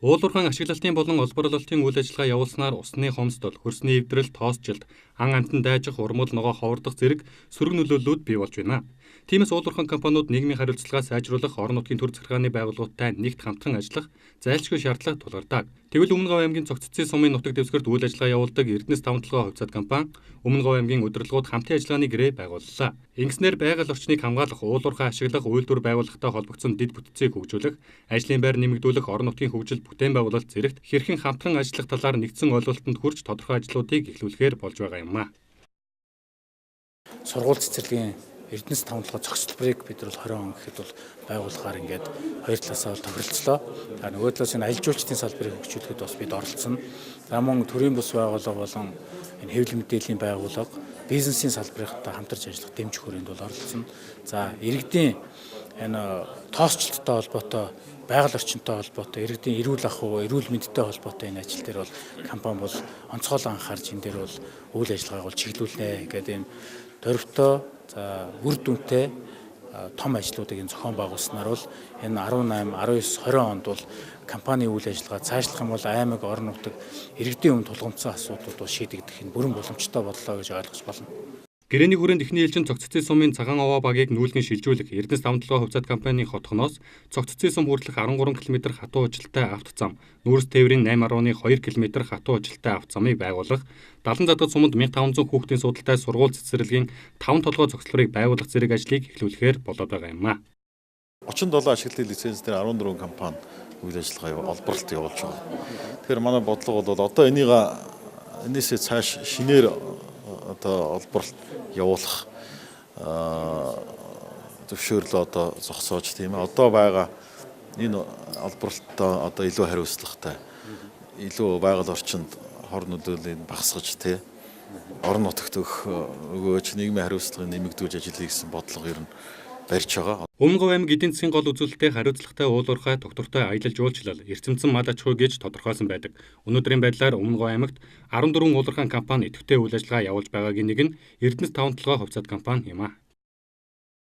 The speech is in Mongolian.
Уулуурхан ашиглалтын болон олборлолтын үйл ажиллагаа явуулснаар усны хомсдол, хөрсний эвдрэл, тоосжилт, ан амтан дайжих, урмал ногоо ховордох зэрэг сөрөг нөлөөллүүд бий болж байна. Тиймээс уулуурхан компаниуд нийгмийн хариуцлагаа сайжруулах, орон нутгийн төр захиргааны байгууллагуудтай нэгт хамтран ажиллах зайлшгүй шаардлага тулгардаг. Тэгвэл Өмнөговь аймгийн Цогццын сумын нутаг дэвсгэрт үйл ажиллагаа явуулдаг Эрдэнэс 5 толгой хувьцаат компани Өмнөговь аймгийн удирдлагууд хамтын ажиллагааны гэрээ байгууллаа. Ингэснээр байгаль орчныг хамгаалах, уулуурхай ашиглах, үйлдвэр байгууллагатай холбогдсон дэд бүтцийг хөгжүүлэх, ажлын байр нэмэгдүүлэх, орон нутгийн хөгжил бүтээн байгуулалт зэрэгт хэрхэн хамтран ажиллах талаар нэгдсэн ойлголтод хүрч тодорхой ажлуудыг эхлүүлэхээр болж байгаа юм а. Сургууль цэцэрлэгийн Эрдэнэс 5 толгой цогцлборыг бид нар 20 он гэхэд бол байгуулахаар ингээд хоёр талаасаа тохиролцлоо. За нөгөө талаас энэ аялал жуулчлалын салбарыг хөгжүүлэхэд бас бид оролцсон. За мөн төрийн бус байгууллага болон энэ хэвлэл мэдээллийн байгууллага бизнесийн салбарынхаа хамтарч ажиллах дэмжих хүрээнд бол оролцсон. За иргэдийн энэ тоосчлттой холбоотой байгаль орчинтой холбоотой иргэдийн эрүүл ахуй, эрүүл мэндтэй холбоотой энэ ажил дээр бол компани бол онцгойлон анхаарч энэ дээр бол үйл ажиллагааг бол чиглүүлнэ гэдэг ийм дөрвтөө үр дүнтэй том ажлуудыг энэ зохион байгуулснаар бол энэ 18, 19, 20 онд бол компани үйл ажиллагаа цаашлах юм бол аймаг, орон нутаг иргэдийн өмнө тулгымцсан асуудлууд бол шийдэгдэх нь бүрэн боломжтой боллоо гэж ойлгож байна. Гэрээний хүрээнд эхний ээлжин Цогццын сумын цагаан овоо багийг нүүлгэн шилжүүлэх Эрдэнэс 5 толгой хувьцаат компанийн хотхоноос Цогццын сум хүртэлх 13 км хатуу ажилтай автозам, Нүүрс тээврийн 8.2 км хатуу ажилтай автозамыг байгуулах, 70 задгад суманд 1500 хүүхдийн судалтай сургууль цэцэрлэгийн 5 толгой цогцлборыг байгуулах зэрэг ажлыг эхлүүлэхээр болоод байгаа юм а. 37 ашиглалтын лиценз дээр 14 компани үйл ажиллагаа олборлолт явуулж байгаа. Тэгэхээр манай бодлого бол одоо энээсээ цааш шинээр одоо олборлолт явуулах зөвшөөрлөө одоо зогсоож тийм ээ. Одоо байгаа энэ олборлолтоо одоо илүү хариуцлагатай, илүү байгаль орчинд хор нөлөөллийг багасгаж тий орон нутагт өгөөж нийгмийн хариуцлагыг нэмэгдүүлж ажиллая гэсэн бодлого ер нь барьж байгаа. Өмнөговь аймаг эдийн засгийн гол үзүүлэлттэй хариуцлагатай уулуурхай тогтвортой аялал жуулчлал, эрчимцэн мад аж ахуй гэж тодорхойлсон байдаг. Өнөөдрийн байдлаар Өмнөговь аймагт 14 уулуурхай компани идэвхтэй үйл ажиллагаа явуулж байгаагийн нэг нь Эрдэнэс 5 толгой хувьцаат компани юм а.